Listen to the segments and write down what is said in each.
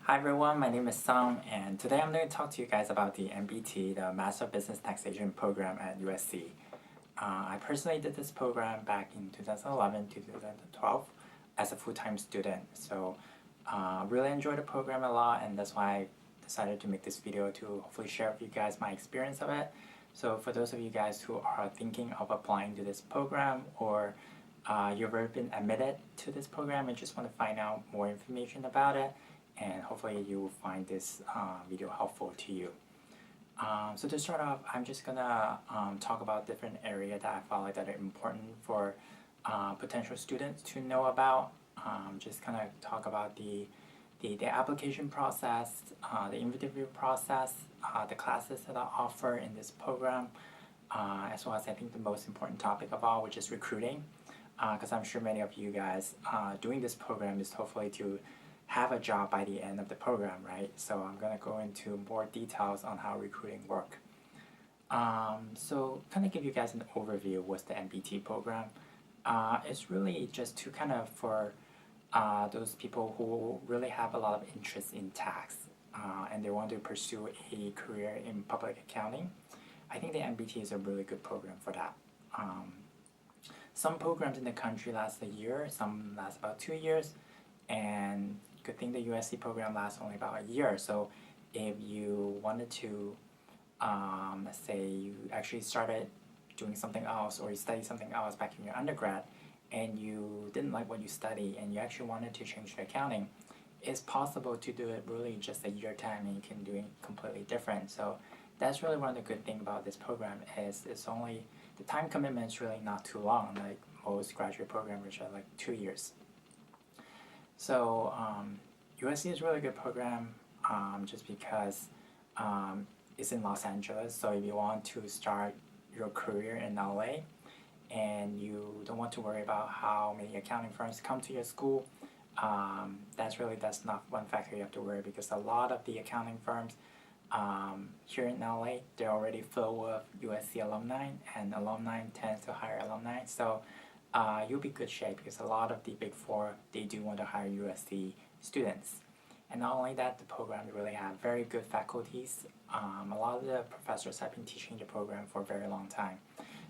Hi everyone, my name is Sung, and today I'm going to talk to you guys about the MBT, the Master of Business Taxation program at USC. I personally did this program back in 2011 to 2012 as a full-time student, so really enjoyed the program a lot, and that's why I decided to make this video to hopefully share with you guys my experience of it. So for those of you guys who are thinking of applying to this program, or you've already been admitted to this program and just want to find out more information about it, and hopefully you will find this video helpful to you. So to start off, I'm just gonna talk about different areas that I felt like that are important for potential students to know about. Just kind of talk about the application process, the interview process, the classes that I offer in this program, as well as I think the most important topic of all, which is recruiting, because I'm sure many of you guys doing this program is hopefully to have a job by the end of the program, right? So I'm going to go into more details on how recruiting work. So kind of give you guys an overview of what's the MBT program. It's really just to kind of for those people who really have a lot of interest in tax and they want to pursue a career in public accounting. I think the MBT is a really good program for that. Some programs in the country last a year, some last about 2 years, and good thing the USC program lasts only about a year. So if you wanted to, say you actually started doing something else or you studied something else back in your undergrad and you didn't like what you studied and you actually wanted to change to accounting, it's possible to do it really just a year time and you can do it completely different. So that's really one of the good things about this program is it's only, the time commitment is really not too long, like most graduate programs which are like 2 years. So USC is a really good program just because it's in Los Angeles. So if you want to start your career in LA and you don't want to worry about how many accounting firms come to your school, that's not one factor you have to worry, because a lot of the accounting firms here in LA, they're already filled with USC alumni, and alumni tends to hire alumni. So you'll be in good shape because a lot of the Big Four, they do want to hire USC students. And not only that, the program really have very good faculties. A lot of the professors have been teaching the program for a very long time.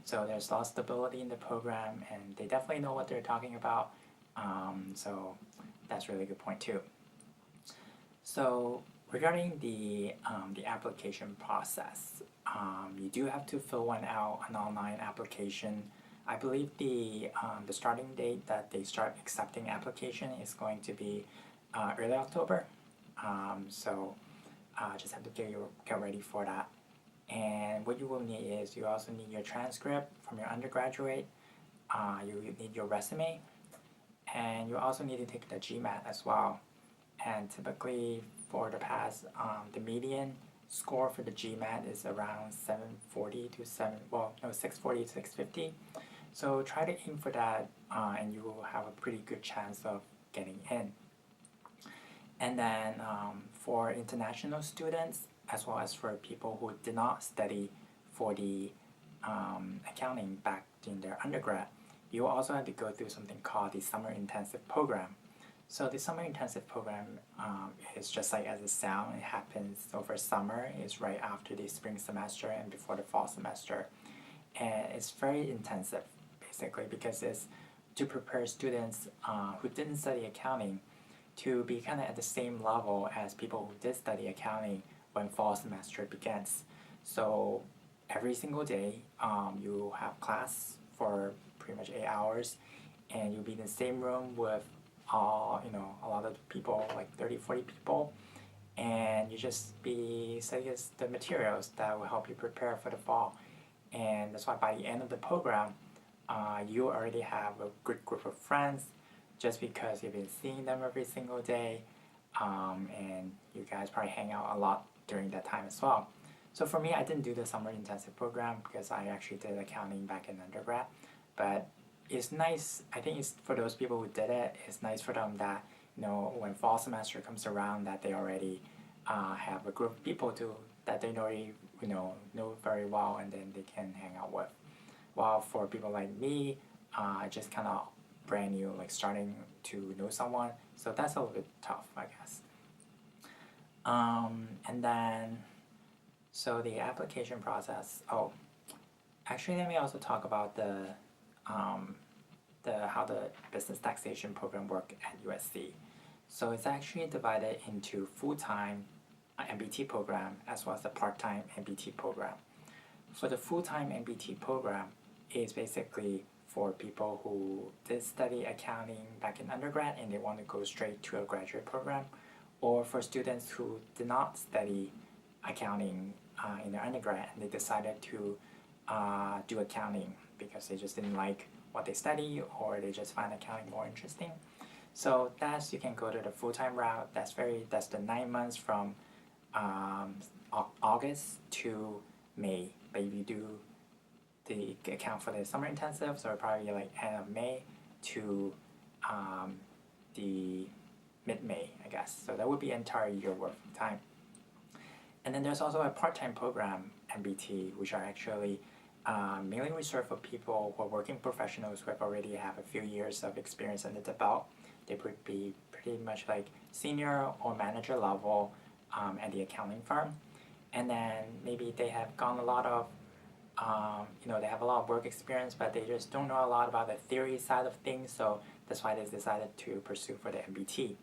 So there's a lot of stability in the program and they definitely know what they're talking about. So that's a really good point too. So regarding the application process, you do have to fill one out, an online application. I believe the starting date that they start accepting application is going to be early October. So just have to get ready for that. And what you will need is you also need your transcript from your undergraduate. You need your resume, and you also need to take the GMAT as well. And typically for the past, the median score for the GMAT is around 640 to 650. So try to aim for that, and you will have a pretty good chance of getting in. And then for international students, as well as for people who did not study for the accounting back in their undergrad, you also have to go through something called the Summer Intensive Program. So the Summer Intensive Program is just like as it sounds. It happens over summer. It's right after the spring semester and before the fall semester. And it's very intensive, basically, because it's to prepare students who didn't study accounting to be kind of at the same level as people who did study accounting when fall semester begins. So every single day you have class for pretty much 8 hours, and you'll be in the same room with a lot of people, like 30-40 people, and you just be studying the materials that will help you prepare for the fall. And that's why by the end of the program, you already have a good group of friends, just because you've been seeing them every single day, and you guys probably hang out a lot during that time as well. So for me, I didn't do the summer intensive program because I actually did accounting back in undergrad, but it's nice. I think it's for those people who did it, it's nice for them that when fall semester comes around, that they already have a group of people that they already know very well, and then they can hang out with. While for people like me, just kind of brand new, like starting to know someone, so that's a little bit tough, I guess. And then, so the application process. Oh, actually, let me also talk about the how the business taxation program work at USC. So it's actually divided into full-time MBT program as well as the part-time MBT program. For the full-time MBT program, it's basically for people who did study accounting back in undergrad and they want to go straight to a graduate program, or for students who did not study accounting in their undergrad and they decided to do accounting because they just didn't like what they study or they just find accounting more interesting. So that's, you can go to the full-time route. That's the 9 months from August to May. But if you do the account for the summer intensive, so probably like end of May to the mid-May, I guess. So that would be entire year worth of time. And then there's also a part-time program, MBT, which are actually mainly reserved for people who are working professionals who have already have a few years of experience under the belt. They would be pretty much like senior or manager level at the accounting firm. And then maybe they have gone a lot of, they have a lot of work experience, but they just don't know a lot about the theory side of things. So that's why they decided to pursue for the MBT.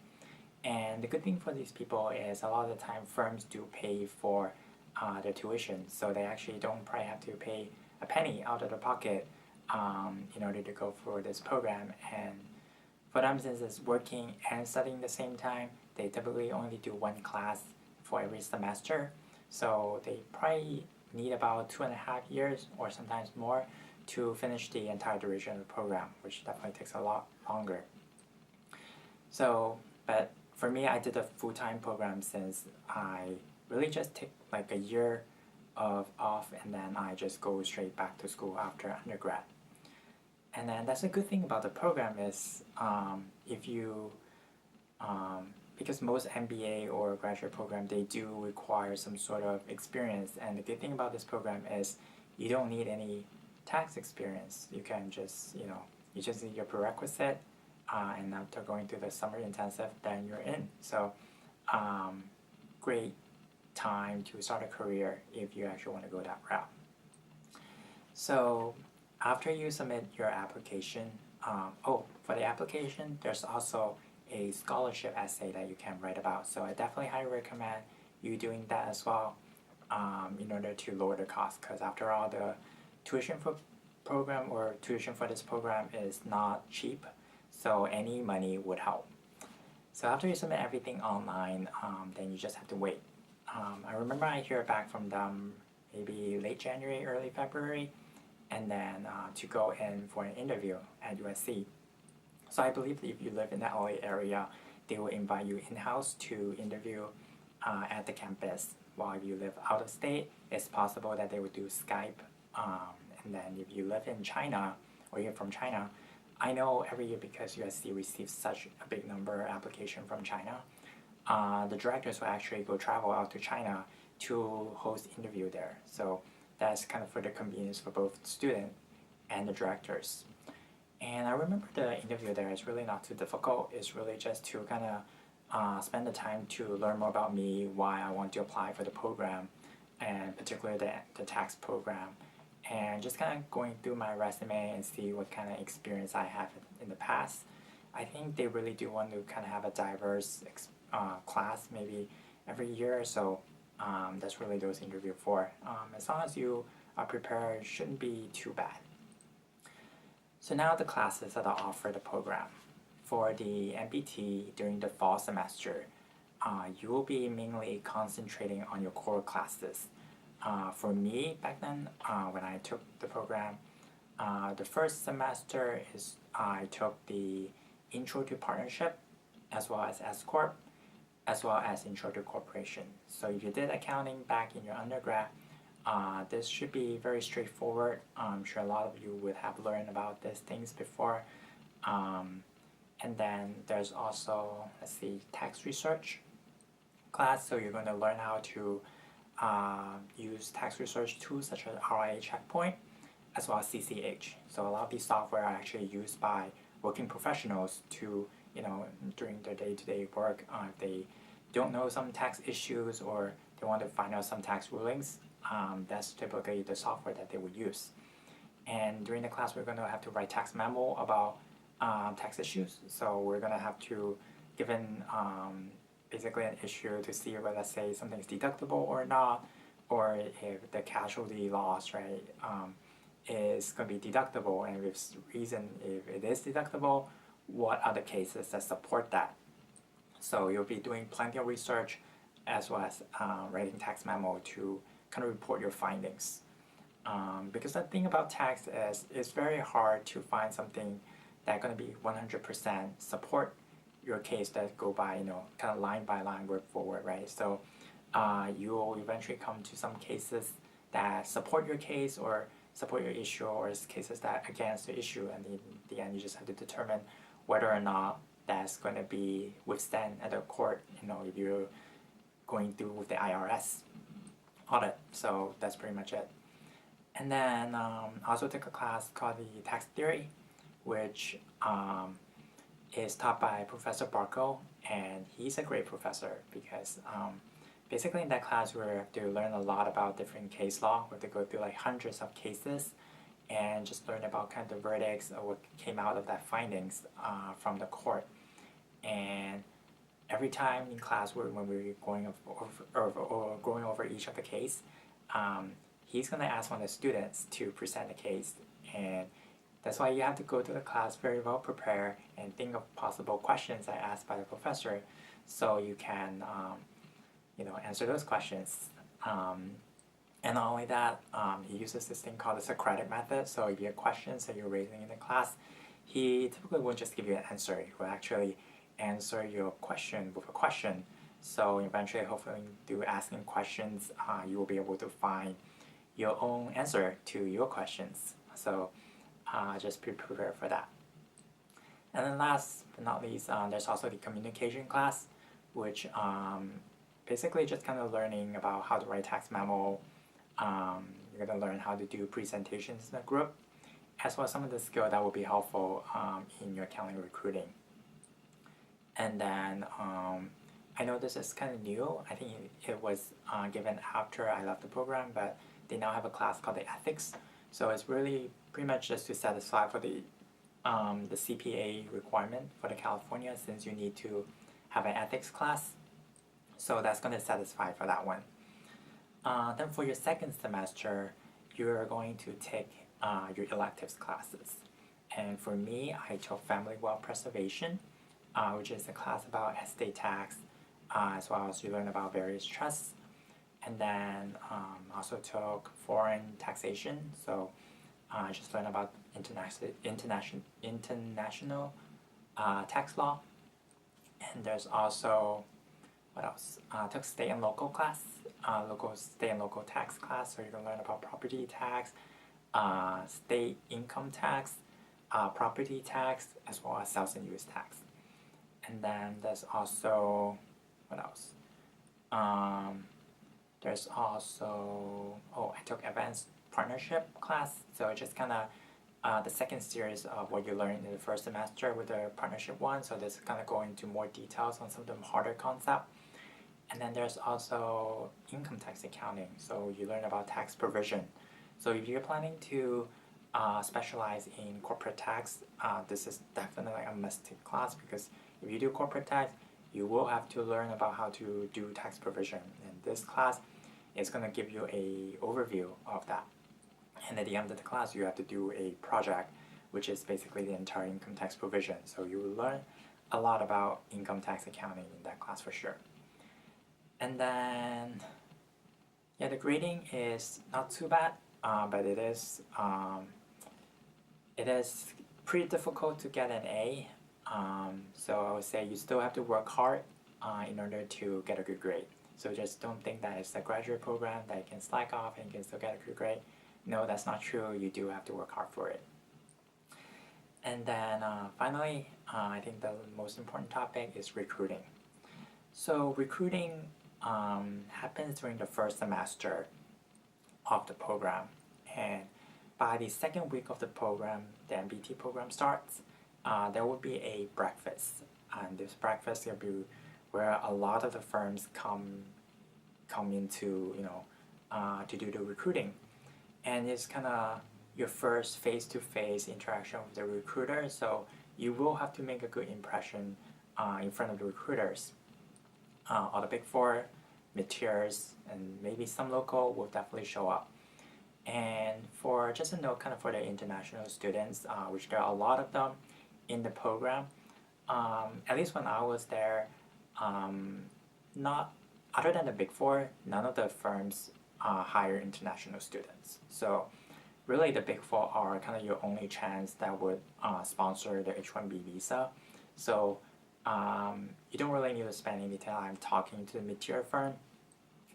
And the good thing for these people is a lot of the time firms do pay for their tuition, so they actually don't probably have to pay a penny out of their pocket in order to go for this program. And for them, since it's working and studying at the same time, they typically only do one class for every semester, so they probably need about 2.5 years or sometimes more to finish the entire duration of the program, which definitely takes a lot longer. So, but for me, I did a full-time program since I really just take like a year of off and then I just go straight back to school after undergrad. And then that's a good thing about the program is if you, because most MBA or graduate program, they do require some sort of experience. And the good thing about this program is you don't need any tax experience. You can just, you just need your prerequisite and after going through the summer intensive, then you're in. So great time to start a career if you actually want to go that route. So after you submit your application, for the application, there's also a scholarship essay that you can write about. So I definitely highly recommend you doing that as well in order to lower the cost, because after all, the tuition for this program is not cheap, so any money would help. So after you submit everything online, then you just have to wait. I remember I hear back from them maybe late January, early February, and then to go in for an interview at USC. So I believe if you live in the LA area, they will invite you in-house to interview at the campus. While if you live out of state, it's possible that they would do Skype. And then if you live in China, or you're from China, I know every year because USC receives such a big number of applications from China, the directors will actually go travel out to China to host interview there. So that's kind of for the convenience for both the student and the directors. And I remember the interview there is really not too difficult. It's really just to kind of spend the time to learn more about me, why I want to apply for the program, and particularly the tax program, and just kind of going through my resume and see what kind of experience I have in the past. I think they really do want to kind of have a diverse class maybe every year or so. That's really those interview for. As long as you are prepared, it shouldn't be too bad. So now the classes that are offered the program. For the MBT during the fall semester, you will be mainly concentrating on your core classes. For me, back then, when I took the program, the first semester I took the Intro to Partnership, as well as S-Corp, as well as Intro to Corporation. So if you did accounting back in your undergrad, this should be very straightforward. I'm sure a lot of you would have learned about these things before. And then there's also, tax research class. So you're going to learn how to use tax research tools such as RIA Checkpoint, as well as CCH. So a lot of these software are actually used by working professionals to, during their day-to-day work, if they don't know some tax issues or they want to find out some tax rulings, that's typically the software that they would use. And during the class, we're going to have to write tax memo about tax issues. So we're going to have to, given basically an issue, to see whether, let's say, something is deductible or not, or if the casualty loss, right, is going to be deductible, and if reason if it is deductible, what are the cases that support that. So you'll be doing plenty of research as well as writing tax memo to kind of report your findings. Because the thing about tax is it's very hard to find something that's going to be 100% support your case that go by, kind of line by line, word for word, right? So you will eventually come to some cases that support your case or support your issue, or cases that against the issue, and in the end you just have to determine whether or not that's going to be withstand at the court, if you're going through with the IRS audit. So that's pretty much it. And then I also took a class called the Tax Theory, which is taught by Professor Barco, and he's a great professor because basically in that class we have to learn a lot about different case law. We have to go through like hundreds of cases and just learn about kind of the verdicts or what came out of that findings from the court. And every time in class when we're going over each of the case, he's going to ask one of the students to present a case, and that's why you have to go to the class very well prepared and think of possible questions that asked by the professor, so you can answer those questions. And not only that, he uses this thing called the Socratic method. So if you have questions that you're raising in the class, he typically won't just give you an answer. He will actually answer your question with a question. So eventually, hopefully, through asking questions, you will be able to find your own answer to your questions. So just be prepared for that. And then last but not least, there's also the communication class, which basically just kind of learning about how to write tax memo. You're going to learn how to do presentations in a group, as well as some of the skill that will be helpful in your accounting recruiting. And then I know this is kind of new. I think it was given after I left the program, but they now have a class called the ethics. So it's really pretty much just to satisfy for the CPA requirement for the California, since you need to have an ethics class. So that's going to satisfy for that one. Then for your second semester, you're going to take your electives classes. And for me, I took Family Wealth Preservation, which is a class about estate tax, as well as you learn about various trusts. And then also took Foreign Taxation, so I just learned about international tax law. And there's also, what else? Took State and Local class, state and local tax class, so you can learn about property tax, state income tax, property tax, as well as sales and use tax. And then there's also, what else? There's also, I took Advanced Partnership class, so just kind of the second series of what you learned in the first semester with the partnership one, so this is kind of going into more details on some of the harder concepts. And then there's also income tax accounting, so you learn about tax provision. So if you're planning to specialize in corporate tax, this is definitely a must-take class, because if you do corporate tax, you will have to learn about how to do tax provision. And this class is going to give you an overview of that. And at the end of the class, you have to do a project, which is basically the entire income tax provision. So you will learn a lot about income tax accounting in that class for sure. And then, the grading is not too bad, but it is pretty difficult to get an A. So I would say you still have to work hard in order to get a good grade. So just don't think that it's a graduate program that you can slack off and you can still get a good grade. No, that's not true. You do have to work hard for it. And then finally, I think the most important topic is recruiting. So recruiting happens during the first semester of the program, and by the second week of the program, the MBT program starts. There will be a breakfast, and this breakfast will be where a lot of the firms come into, to do the recruiting. And it's kind of your first face-to-face interaction with the recruiter, so you will have to make a good impression in front of the recruiters. All the big four, mid-tiers, and maybe some local will definitely show up. And for just a note, kind of for the international students, which there are a lot of them in the program, at least when I was there, not other than the big four, none of the firms hire international students. So really the big four are kind of your only chance that would sponsor the H-1B visa. So you don't really need to spend any time talking to the mid-tier firm,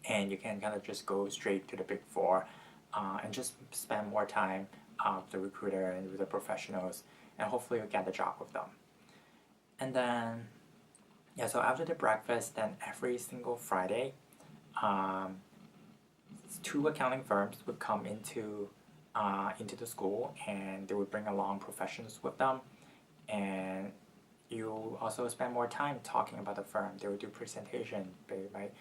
and you can kind of just go straight to the big four and just spend more time with the recruiter and with the professionals, and hopefully you'll get the job with them. And then, yeah, so after the breakfast, then every single Friday, 2 accounting firms would come into the school, and they would bring along professionals with them, and you also spend more time talking about the firm. They would do presentation. They might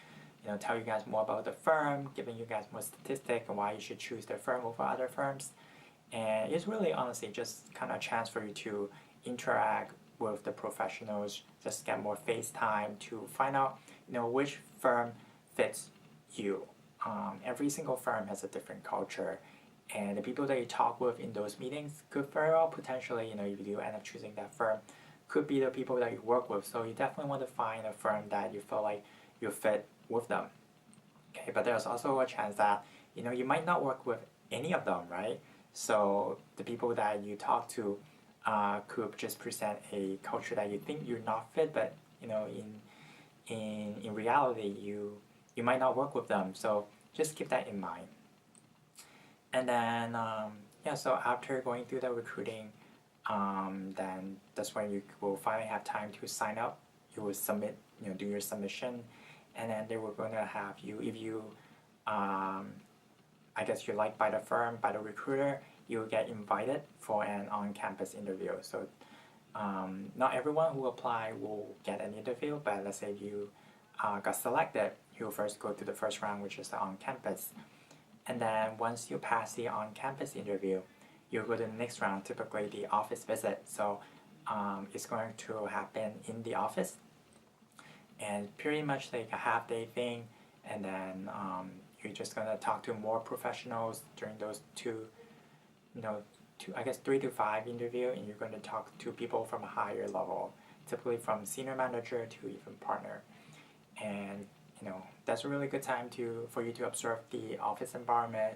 tell you guys more about the firm, giving you guys more statistics and why you should choose their firm over other firms. And it's really honestly just kind of a chance for you to interact with the professionals, just get more face time to find out which firm fits you. Every single firm has a different culture, and the people that you talk with in those meetings could very well potentially, if you do end up choosing that firm, could be the people that you work with. So you definitely want to find a firm that you feel like you fit with them. Okay, but there's also a chance that you might not work with any of them, right? So the people that you talk to could just present a culture that you think you're not fit, but in reality you might not work with them. So just keep that in mind. And then so after going through the recruiting, then that's when you will finally have time to sign up. You will submit, do your submission, and then they were going to have you, if you, I guess you're liked by the firm, by the recruiter, you will get invited for an on-campus interview. So not everyone who apply will get an interview, but let's say if you got selected, you'll first go to the first round, which is the on-campus. And then once you pass the on-campus interview, you'll go to the next round, typically the office visit. So it's going to happen in the office, and pretty much like a half-day thing. And then you're just gonna talk to more professionals during those I guess 3 to 5 interview, and you're going to talk to people from a higher level, typically from senior manager to even partner. And that's a really good time for you to observe the office environment,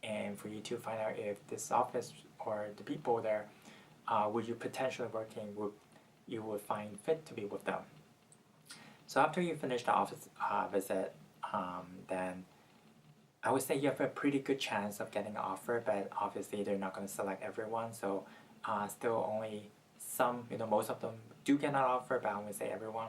and for you to find out if this office or the people there would you potentially you would find fit to be with them. So after you finish the office visit, then I would say you have a pretty good chance of getting an offer, but obviously they're not going to select everyone. So still only some, most of them do get an offer, but I wouldn't say everyone.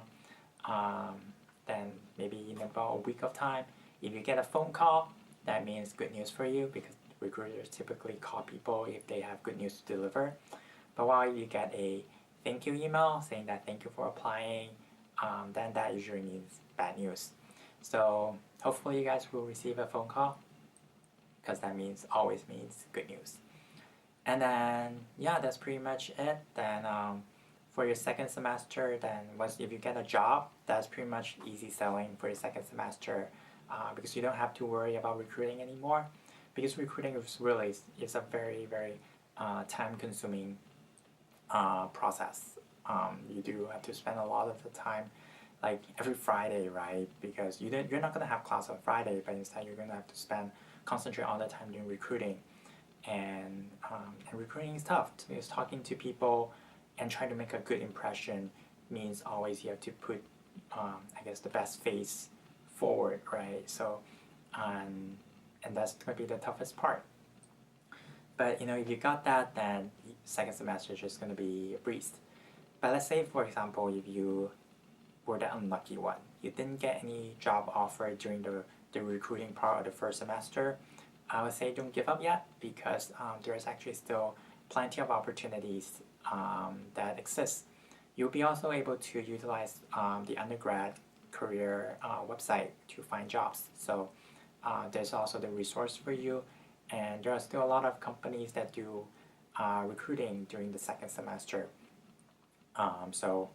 Then maybe in about a week of time, if you get a phone call, that means good news for you, because recruiters typically call people if they have good news to deliver. But while you get a thank you email saying that thank you for applying, then that usually means bad news. So hopefully you guys will receive a phone call, because that always means good news. And then that's pretty much it. Then for your second semester, then if you get a job, that's pretty much easy selling for your second semester, because you don't have to worry about recruiting anymore, because recruiting is a very, very time-consuming process. You do have to spend a lot of the time, like every Friday, right? Because you're not going to have class on Friday, but instead you're going to have to concentrate all the time doing recruiting. And recruiting is tough, because talking to people and trying to make a good impression means always you have to put, I guess, the best face forward, right? So, and that's going to be the toughest part. But if you got that, then second semester is just going to be a breeze. But let's say, for example, if you were the unlucky one, you didn't get any job offer during the recruiting part of the first semester, I would say don't give up yet, because there's actually still plenty of opportunities that exist. You'll be also able to utilize the undergrad career website to find jobs. So there's also the resource for you, and there are still a lot of companies that do recruiting during the second semester. So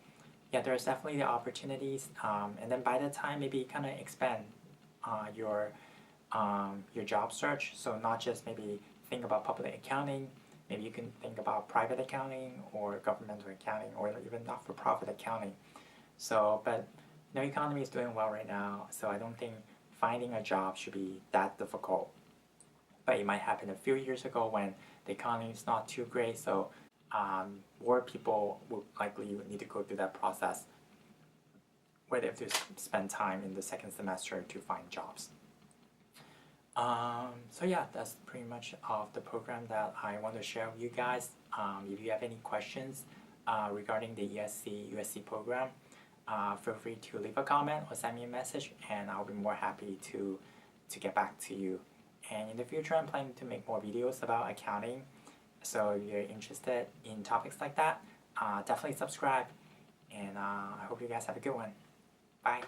yeah, there's definitely the opportunities, and then by the time maybe kind of expand your job search. So not just maybe think about public accounting, maybe you can think about private accounting or governmental accounting or even not-for-profit accounting. So, but the economy is doing well right now, so I don't think finding a job should be that difficult. But it might happen a few years ago when the economy is not too great, so more people will likely need to go through that process where they have to spend time in the second semester to find jobs. So yeah, that's pretty much of the program that I want to share with you guys. If you have any questions regarding the USC program, feel free to leave a comment or send me a message, and I'll be more happy to get back to you. And in the future, I'm planning to make more videos about accounting. So if you're interested in topics like that, definitely subscribe. And I hope you guys have a good one. Bye.